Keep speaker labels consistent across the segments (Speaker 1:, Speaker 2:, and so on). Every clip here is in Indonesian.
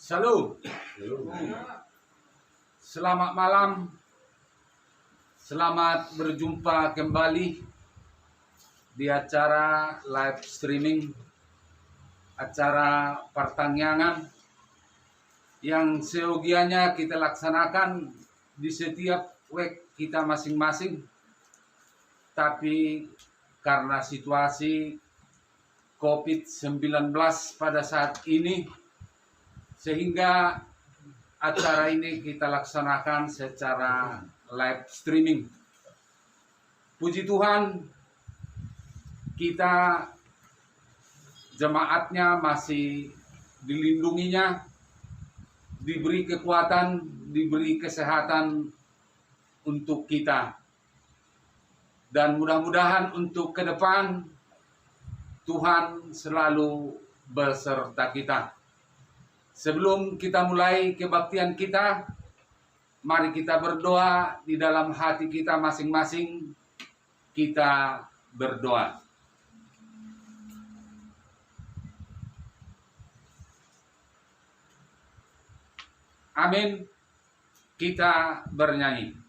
Speaker 1: Shalom. Selamat malam. Selamat berjumpa kembali di acara live streaming, acara pertanyaan yang seyogianya kita laksanakan di setiap week kita masing-masing. Tapi karena situasi COVID-19 pada saat ini, sehingga acara ini kita laksanakan secara live streaming. Puji Tuhan, kita jemaatnya masih dilindunginya, diberi kekuatan, diberi kesehatan untuk kita. Dan mudah-mudahan untuk ke depan Tuhan selalu beserta kita. Sebelum kita mulai kebaktian kita, mari kita berdoa di dalam hati kita masing-masing. Kita berdoa. Amin. Kita bernyanyi.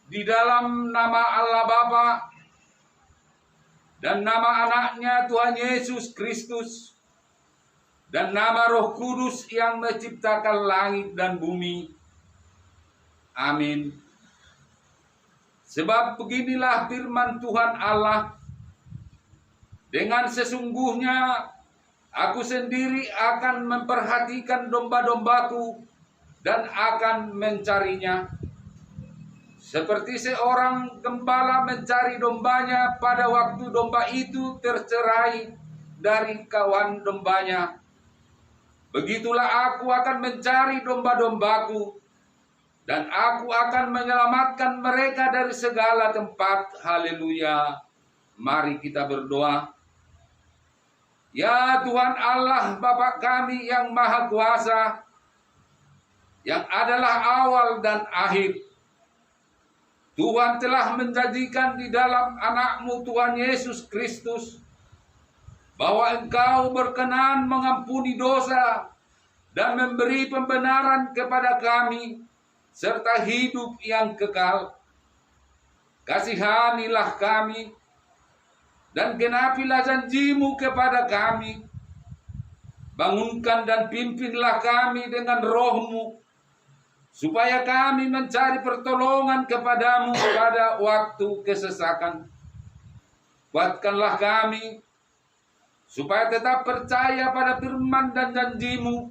Speaker 1: Di dalam nama Allah Bapa dan nama anaknya Tuhan Yesus Kristus dan nama Roh Kudus yang menciptakan langit dan bumi. Amin. Sebab beginilah firman Tuhan Allah, dengan sesungguhnya aku sendiri akan memperhatikan domba-dombaku dan akan mencarinya. Seperti seorang gembala mencari dombanya pada waktu domba itu tercerai dari kawan dombanya. Begitulah aku akan mencari domba-dombaku, dan aku akan menyelamatkan mereka dari segala tempat. Haleluya. Mari kita berdoa. Ya Tuhan Allah Bapa kami yang Maha Kuasa, yang adalah awal dan akhir, Tuhan telah menjanjikan di dalam anak-Mu Tuhan Yesus Kristus bahwa Engkau berkenan mengampuni dosa dan memberi pembenaran kepada kami serta hidup yang kekal. Kasihanilah kami, dan genapilah janji-Mu kepada kami. Bangunkan dan pimpinlah kami dengan Roh-Mu, supaya kami mencari pertolongan kepadamu pada waktu kesesakan. Kuatkanlah kami, supaya tetap percaya pada firman dan janji-Mu,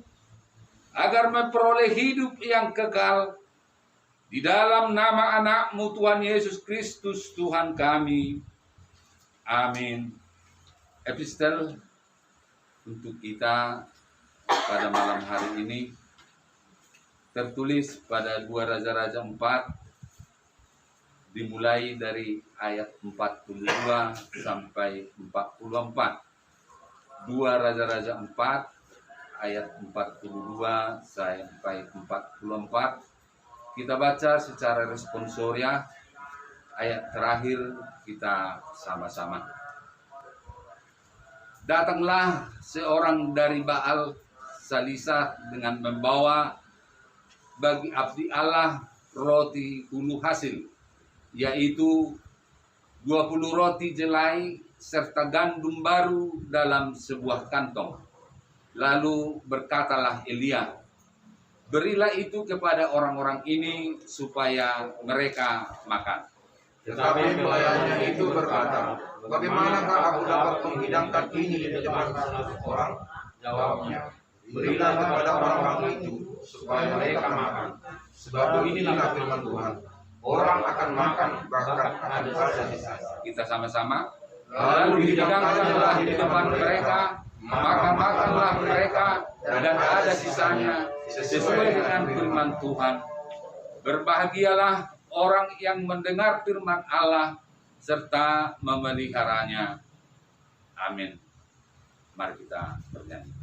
Speaker 1: agar memperoleh hidup yang kekal. Di dalam nama anak-Mu Tuhan Yesus Kristus Tuhan kami. Amin. Epistel untuk kita pada malam hari ini tertulis pada 2 Raja-Raja 4, dimulai dari ayat 42 sampai 44. 2 Raja-Raja 4 ayat 42 sampai 44. Kita baca secara responsoria. Ayat terakhir kita sama-sama. Datanglah seorang dari Baal Salisah dengan membawa bagi abdi Allah roti ulu hasil, yaitu 20 roti jelai serta gandum baru dalam sebuah kantong. Lalu berkatalah Elia, berilah itu kepada orang-orang ini supaya mereka makan.
Speaker 2: Tetapi pelayannya itu berkata, bagaimanakah aku dapat menghidangkan ini di depan orang? Jawabnya, berilah kepada orang-orang itu supaya mereka makan. Sebab inilah firman Tuhan, orang akan makan bahkan akan ada sisa.
Speaker 1: Kita sama-sama. Lalu dihidangkanlah di depan mereka, maka makanlah mereka, dan ada sisanya sesuai dengan firman Tuhan. Berbahagialah orang yang mendengar firman Allah serta memeliharanya. Amin. Mari kita bernyanyi.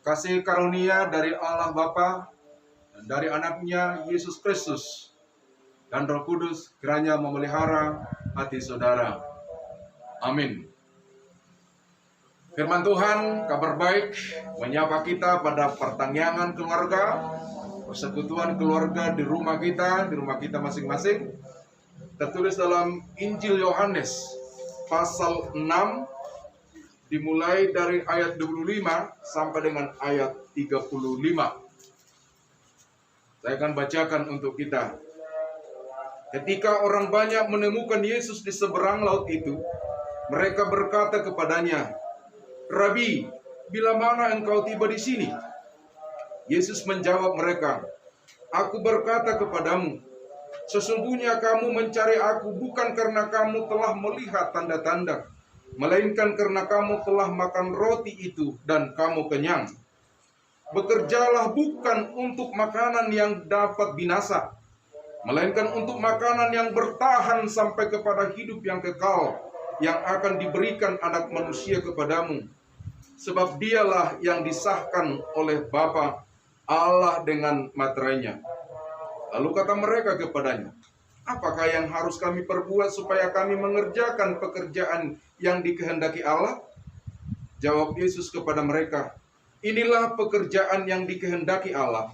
Speaker 2: Kasih karunia dari Allah Bapa dan dari anaknya Yesus Kristus dan Roh Kudus kiranya memelihara hati saudara. Amin. Firman Tuhan, kabar baik menyapa kita pada pertanggihan keluarga, persekutuan keluarga di rumah kita masing-masing. Tertulis dalam Injil Yohanes pasal 6, dimulai dari ayat 25 sampai dengan ayat 35. Saya akan bacakan untuk kita. Ketika orang banyak menemukan Yesus di seberang laut itu, mereka berkata kepadanya, Rabi, bila mana engkau tiba di sini? Yesus menjawab mereka, Aku berkata kepadamu, sesungguhnya kamu mencari aku bukan karena kamu telah melihat tanda-tanda, melainkan karena kamu telah makan roti itu dan kamu kenyang. Bekerjalah bukan untuk makanan yang dapat binasa, melainkan untuk makanan yang bertahan sampai kepada hidup yang kekal, yang akan diberikan Anak Manusia kepadamu. sebab dialah yang disahkan oleh Bapa Allah dengan materainya. Lalu kata mereka kepadanya, apakah yang harus kami perbuat supaya kami mengerjakan pekerjaan yang dikehendaki Allah? Jawab Yesus kepada mereka, inilah pekerjaan yang dikehendaki Allah,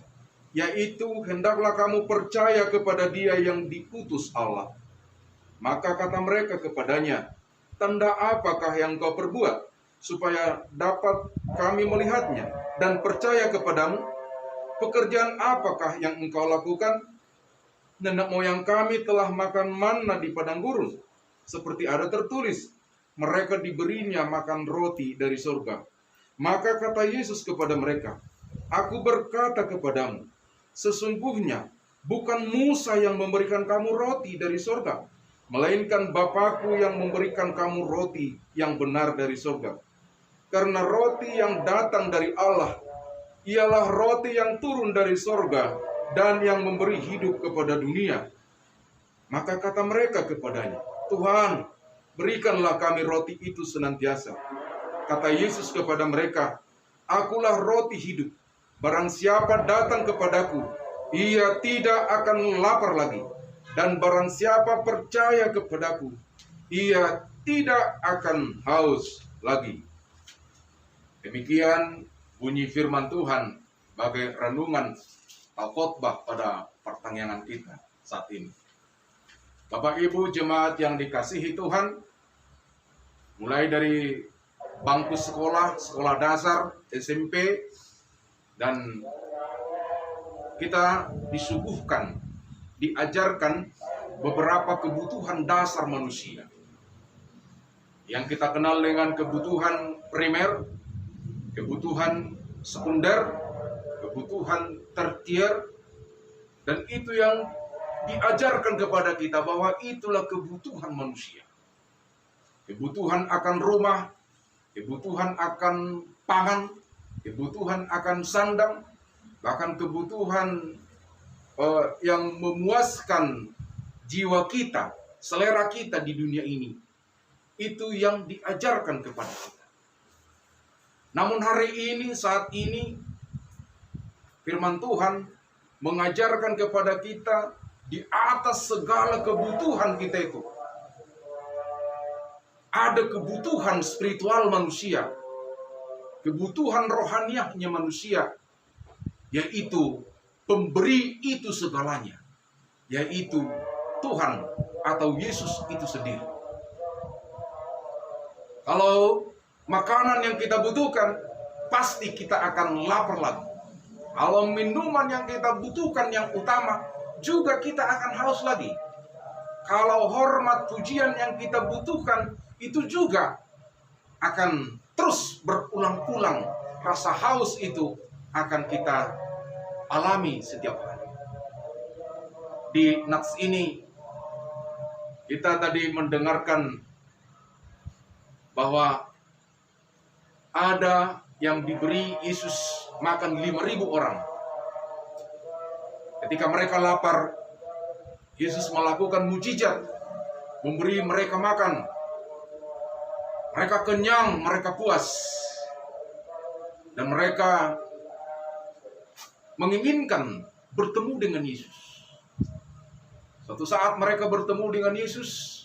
Speaker 2: yaitu hendaklah kamu percaya kepada Dia yang diutus Allah. Maka kata mereka kepadanya, tanda apakah yang kau perbuat, supaya dapat kami melihatnya dan percaya kepadamu? Pekerjaan apakah yang engkau lakukan? Nenek moyang kami telah makan manna di padang gurun, seperti ada tertulis, mereka diberinya makan roti dari surga. Maka kata Yesus kepada mereka, aku berkata kepadamu, sesungguhnya bukan Musa yang memberikan kamu roti dari surga, melainkan Bapakku yang memberikan kamu roti yang benar dari surga. Karena roti yang datang dari Allah ialah roti yang turun dari surga dan yang memberi hidup kepada dunia. Maka kata mereka kepadanya, Tuhan, berikanlah kami roti itu senantiasa. Kata Yesus kepada mereka, akulah roti hidup. Barang siapa datang kepadaku, ia tidak akan lapar lagi. Dan barang siapa percaya kepadaku, ia tidak akan haus lagi. Demikian bunyi firman Tuhan sebagai renungan khotbah pada pertanyaan kita saat ini. Bapak Ibu jemaat yang dikasihi Tuhan, mulai dari bangku sekolah, sekolah dasar, SMP, dan kita disuguhkan, diajarkan beberapa kebutuhan dasar manusia. Yang kita kenal dengan kebutuhan primer, kebutuhan sekunder, kebutuhan tertier, dan itu yang diajarkan kepada kita bahwa itulah kebutuhan manusia. Kebutuhan akan rumah, kebutuhan akan pangan, kebutuhan akan sandang, bahkan kebutuhan yang memuaskan jiwa kita, selera kita di dunia ini. Itu yang diajarkan kepada kita. Namun hari ini, saat ini, firman Tuhan mengajarkan kepada kita di atas segala kebutuhan kita itu. Ada kebutuhan spiritual manusia, kebutuhan rohaniahnya manusia, yaitu pemberi itu segalanya, yaitu Tuhan atau Yesus itu sendiri. Kalau makanan yang kita butuhkan, pasti kita akan lapar lagi. Kalau minuman yang kita butuhkan yang utama, juga kita akan haus lagi. Kalau hormat pujian yang kita butuhkan, itu juga akan terus berulang-ulang. Rasa haus itu akan kita alami setiap hari. Di nats ini, kita tadi mendengarkan bahwa ada yang diberi Yesus makan 5.000 orang. Ketika mereka lapar, Yesus melakukan mujizat, memberi mereka makan. Mereka kenyang, mereka puas. Dan mereka menginginkan bertemu dengan Yesus. Suatu saat mereka bertemu dengan Yesus.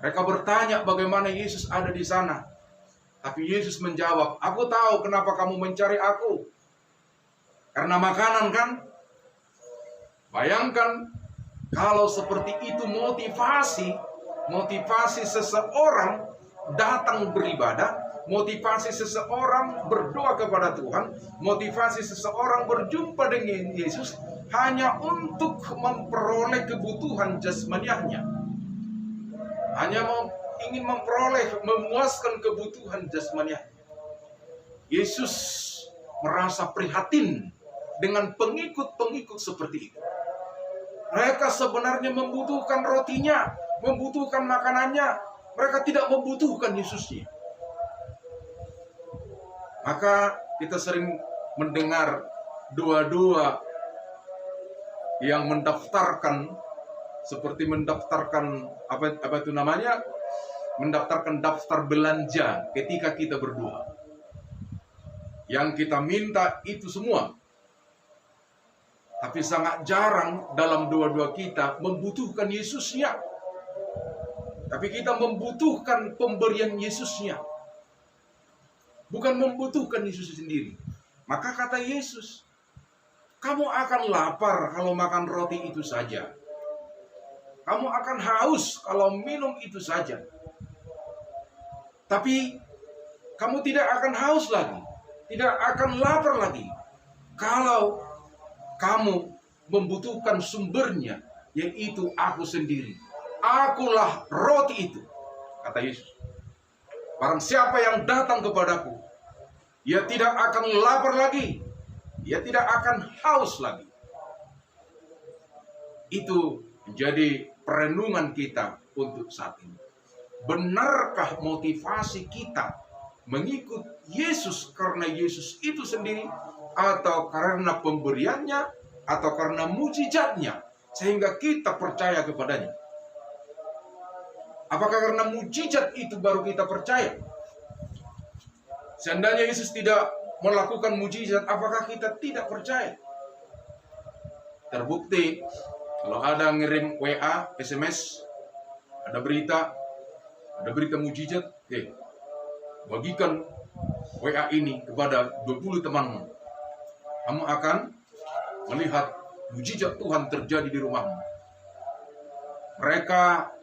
Speaker 2: Mereka bertanya bagaimana Yesus ada di sana. Tapi Yesus menjawab, aku tahu kenapa kamu mencari aku. Karena makanan kan? Bayangkan kalau seperti itu motivasi seseorang datang beribadah, motivasi seseorang berdoa kepada Tuhan, motivasi seseorang berjumpa dengan Yesus hanya untuk memperoleh kebutuhan jasmaniahnya. Hanya ingin memperoleh, memuaskan kebutuhan jasmaniah. Yesus merasa prihatin dengan pengikut-pengikut seperti itu. Mereka sebenarnya membutuhkan rotinya, membutuhkan makanannya. Mereka tidak membutuhkan Yesusnya. Maka kita sering mendengar doa-doa yang mendaftarkan, seperti mendaftarkan apa itu namanya? mendaftarkan daftar belanja ketika kita berdoa. Yang kita minta itu semua. Tapi sangat jarang dalam doa-doa kita membutuhkan Yesusnya. Tapi kita membutuhkan pemberian Yesusnya. Bukan membutuhkan Yesus sendiri. Maka kata Yesus, kamu akan lapar kalau makan roti itu saja. Kamu akan haus kalau minum itu saja. Tapi kamu tidak akan haus lagi. Tidak akan lapar lagi. Kalau kamu membutuhkan sumbernya, yaitu aku sendiri. Akulah roti itu, kata Yesus. Barang siapa yang datang kepadaku, ia tidak akan lapar lagi. Ia tidak akan haus lagi. Itu menjadi perenungan kita untuk saat ini. Benarkah motivasi kita mengikut Yesus karena Yesus itu sendiri, atau karena pemberiannya, atau karena mujizatnya, sehingga kita percaya kepadanya? Apakah karena mujizat itu baru kita percaya? Seandainya Yesus tidak melakukan mujizat, apakah kita tidak percaya? Terbukti, kalau ada ngirim WA, SMS, ada berita mujizat, bagikan WA ini kepada 20 temanmu. Kamu akan melihat mujizat Tuhan terjadi di rumahmu. Mereka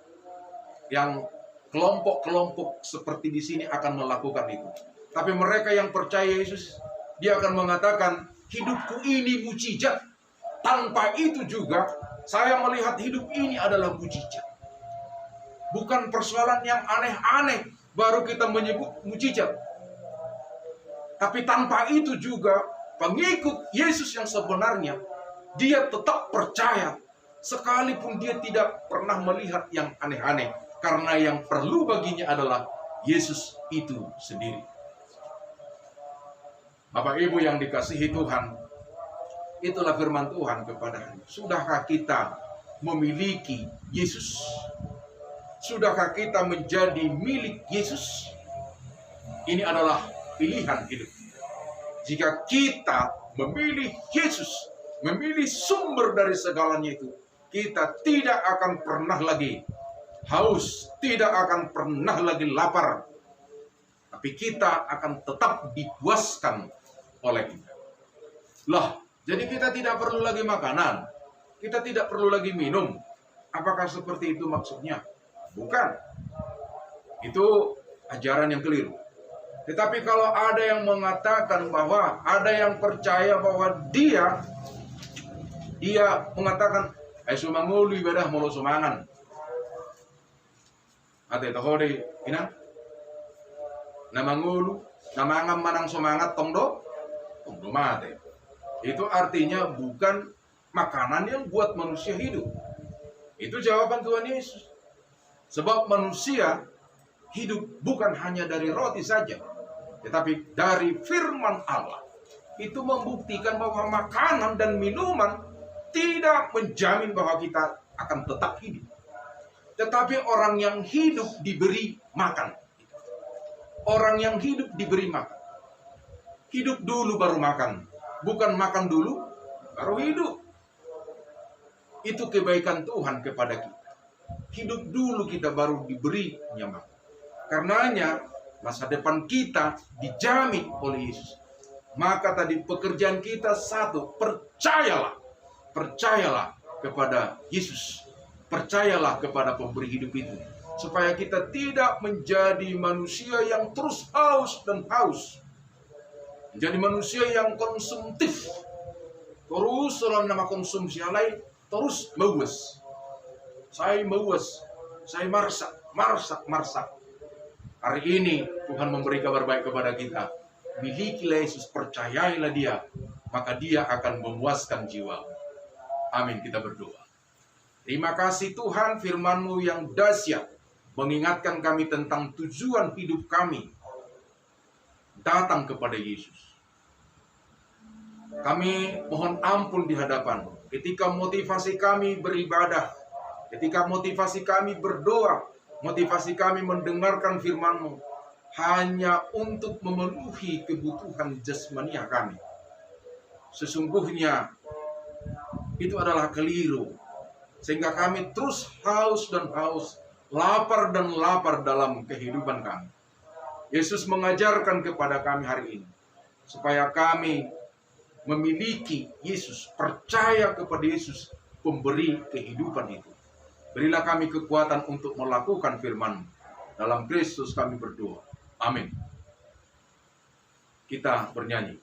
Speaker 2: yang kelompok-kelompok seperti di sini akan melakukan itu. Tapi mereka yang percaya Yesus, dia akan mengatakan, hidupku ini mujizat. Tanpa itu juga, saya melihat hidup ini adalah mujizat. Bukan persoalan yang aneh-aneh, baru kita menyebut mujizat. Tapi tanpa itu juga, pengikut Yesus yang sebenarnya, dia tetap percaya. Sekalipun dia tidak pernah melihat yang aneh-aneh. Karena yang perlu baginya adalah Yesus itu sendiri. Bapak Ibu yang dikasihi Tuhan, itulah firman Tuhan kepada kita. Sudahkah kita memiliki Yesus? Sudahkah kita menjadi milik Yesus? Ini adalah pilihan hidup. Jika kita memilih Yesus, memilih sumber dari segalanya itu, kita tidak akan pernah lagi haus, tidak akan pernah lagi lapar. Tapi kita akan tetap dipuaskan oleh kita. Lah, jadi kita tidak perlu lagi makanan. Kita tidak perlu lagi minum. Apakah seperti itu maksudnya? Bukan. Itu ajaran yang keliru. Tetapi kalau ada yang mengatakan bahwa, ada yang percaya bahwa dia mengatakan, sumangulu ibadah mulu sumangan. Ate tohode ina namangulu namangam manang semangat tongdo mate. Itu artinya bukan makanan yang buat manusia hidup. Itu jawaban Tuhan Yesus. Sebab manusia hidup bukan hanya dari roti saja, tetapi dari firman Allah. Itu membuktikan bahwa makanan dan minuman tidak menjamin bahwa kita akan tetap hidup. Tetapi orang yang hidup diberi makan. Orang yang hidup diberi makan. Hidup dulu baru makan. Bukan makan dulu baru hidup. Itu kebaikan Tuhan kepada kita. Hidup dulu kita baru diberi makan. Karenanya masa depan kita dijamin oleh Yesus. Maka tadi pekerjaan kita satu, percayalah. Percayalah kepada Yesus. Percayalah kepada pemberi hidup itu. Supaya kita tidak menjadi manusia yang terus haus dan haus. Menjadi manusia yang konsumtif. Terus dalam nama konsumsi lain, terus mewes. Saya mewes. Saya marsak. Hari ini Tuhan memberi kabar baik kepada kita. Milikilah Yesus, percayailah dia. Maka dia akan memuaskan jiwa. Amin, kita berdoa. Terima kasih Tuhan, firman-Mu yang dahsyat mengingatkan kami tentang tujuan hidup kami. Datang kepada Yesus. Kami mohon ampun di hadapan-Mu. Ketika motivasi kami beribadah, ketika motivasi kami berdoa, Motivasi kami mendengarkan firman-Mu hanya untuk memenuhi kebutuhan jasmania kami. Sesungguhnya itu adalah keliru, sehingga kami terus haus dan haus, lapar dan lapar dalam kehidupan kami. Yesus mengajarkan kepada kami hari ini, supaya kami memiliki Yesus, percaya kepada Yesus, pemberi kehidupan itu. Berilah kami kekuatan untuk melakukan firman. Dalam Kristus kami berdoa. Amin. Kita bernyanyi.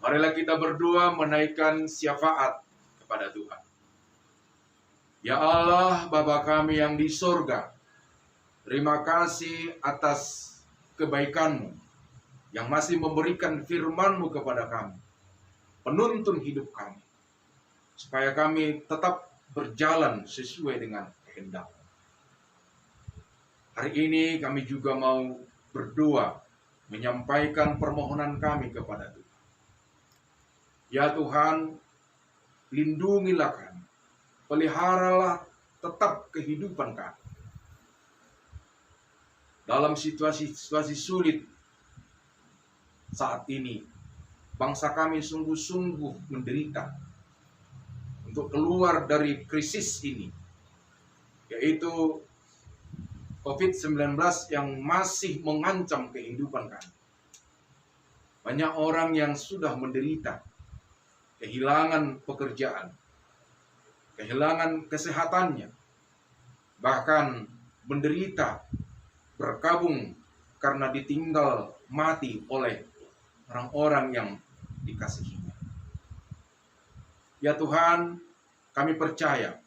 Speaker 2: Marilah kita berdoa menaikkan syafaat kepada Tuhan. Ya Allah, Bapa kami yang di sorga, terima kasih atas kebaikan-Mu yang masih memberikan firman-Mu kepada kami, penuntun hidup kami, supaya kami tetap berjalan sesuai dengan kehendak. Hari ini kami juga mau berdoa, menyampaikan permohonan kami kepada Tuhan. Ya Tuhan, lindungilah kami, peliharalah tetap kehidupan kami. Dalam situasi-situasi sulit saat ini, bangsa kami sungguh-sungguh menderita untuk keluar dari krisis ini, yaitu COVID-19 yang masih mengancam kehidupan kami. Banyak orang yang sudah menderita, kehilangan pekerjaan, kehilangan kesehatannya, bahkan menderita, berkabung karena ditinggal mati oleh orang-orang yang dikasihinya. Ya Tuhan, kami percaya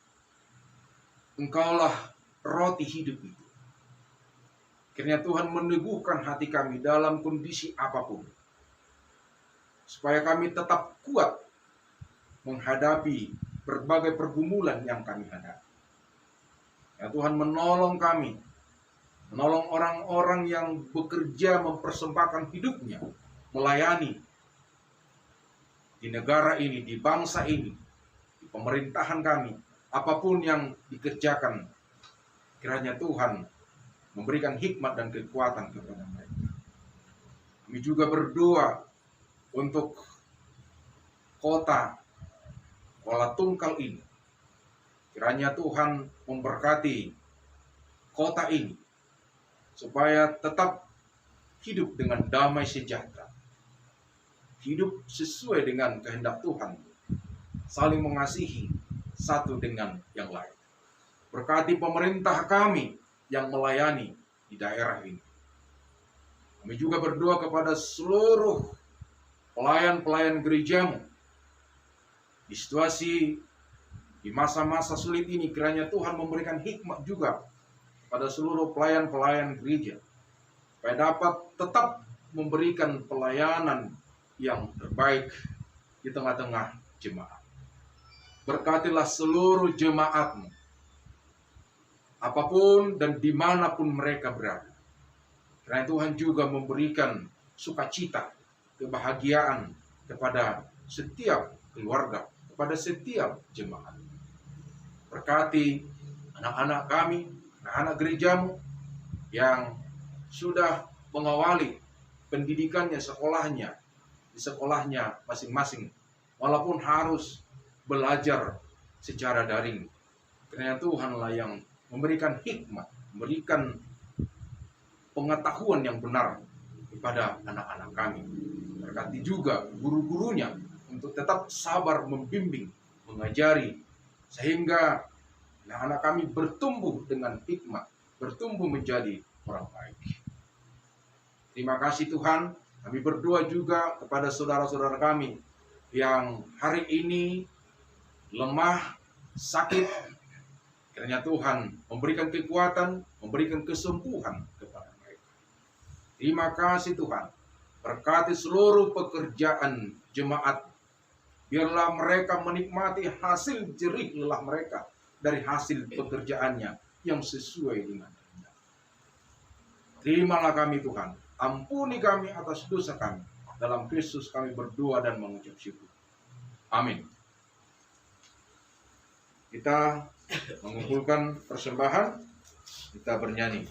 Speaker 2: Engkaulah roti hidup itu. Kiranya Tuhan meneguhkan hati kami dalam kondisi apapun, supaya kami tetap kuat menghadapi berbagai pergumulan yang kami hadapi. Ya Tuhan, menolong kami, menolong orang-orang yang bekerja mempersembahkan hidupnya, melayani di negara ini, di bangsa ini, di pemerintahan kami, apapun yang dikerjakan, kiranya Tuhan memberikan hikmat dan kekuatan kepada mereka. Kami juga berdoa untuk kota Kuala Tungkal ini. Kiranya Tuhan memberkati kota ini, supaya tetap hidup dengan damai sejahtera, hidup sesuai dengan kehendak Tuhan, saling mengasihi satu dengan yang lain. Berkati pemerintah kami yang melayani di daerah ini. Kami juga berdoa kepada seluruh pelayan-pelayan gerejamu di situasi, di masa-masa sulit ini. Kiranya Tuhan memberikan hikmat juga pada seluruh pelayan-pelayan gereja, supaya dapat tetap memberikan pelayanan yang terbaik di tengah-tengah jemaat. Berkatilah seluruh jemaat-Mu, apapun dan dimanapun mereka berada. Karena Tuhan juga memberikan sukacita, kebahagiaan kepada setiap keluarga, kepada setiap jemaat. Berkati anak-anak kami, anak-anak gerejamu yang sudah mengawali pendidikannya, sekolahnya di sekolahnya masing-masing, walaupun harus belajar secara daring. Karena Tuhanlah yang memberikan hikmat, memberikan pengetahuan yang benar kepada anak-anak kami. Berkati juga guru-gurunya untuk tetap sabar membimbing, mengajari, sehingga anak-anak kami bertumbuh dengan hikmat, bertumbuh menjadi orang baik. Terima kasih Tuhan. Kami berdoa juga kepada saudara-saudara kami yang hari ini lemah, sakit. Kiranya Tuhan memberikan kekuatan, memberikan kesembuhan kepada mereka. Terima kasih Tuhan. Berkati seluruh pekerjaan jemaat. Biarlah mereka menikmati hasil jerih lelah mereka dari hasil pekerjaannya yang sesuai dengan kehendak. Terimalah kami Tuhan. Ampuni kami atas dosa kami. Dalam Kristus kami berdoa dan mengucap syukur. Amin. Kita mengumpulkan persembahan. Kita bernyanyi.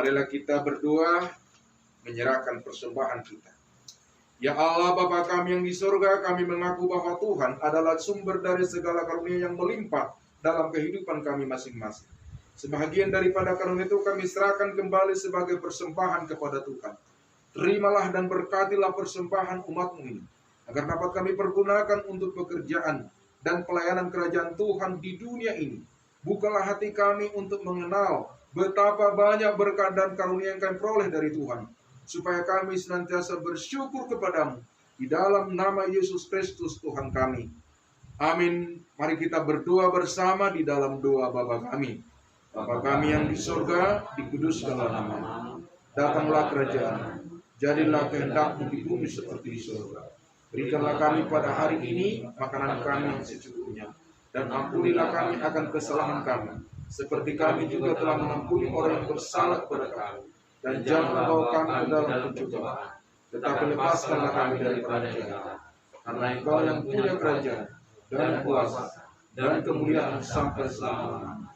Speaker 2: Marilah kita berdoa, menyerahkan persembahan kita. Ya Allah Bapa kami yang di surga, kami mengaku bahwa Tuhan adalah sumber dari segala karunia yang melimpah dalam kehidupan kami masing-masing. Sebahagian daripada karunia itu kami serahkan kembali sebagai persembahan kepada Tuhan. Terimalah dan berkatilah persembahan umat-Mu ini, agar dapat kami pergunakan untuk pekerjaan dan pelayanan kerajaan Tuhan di dunia ini. Bukalah hati kami untuk mengenal betapa banyak berkat dan karunia yang kami peroleh dari Tuhan, supaya kami senantiasa bersyukur kepadamu di dalam nama Yesus Kristus Tuhan kami. Amin. Mari kita berdoa bersama di dalam doa Bapa kami. Bapa kami yang di surga, dikuduskanlah namamu. Datanglah kerajaan-Mu. Jadilah kehendak-Mu di bumi seperti di surga. Berikanlah kami pada hari ini makanan kami yang secukupnya, dan ampunilah kami akan kesalahan kami, seperti kami juga telah mengampuni orang yang bersalah kepada kami. Dan jangan bawa kami ke dalam pencobaan, tetapi lepaskanlah kami daripada jahat. Karena Engkau yang punya kerajaan dan kuasa dan kemuliaan sampai selama-lamanya.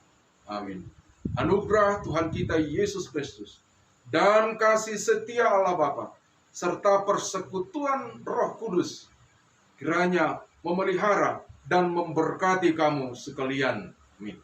Speaker 2: Amin. Anugerah Tuhan kita Yesus Kristus dan kasih setia Allah Bapa serta persekutuan Roh Kudus kiranya memelihara dan memberkati kamu sekalian. Amin.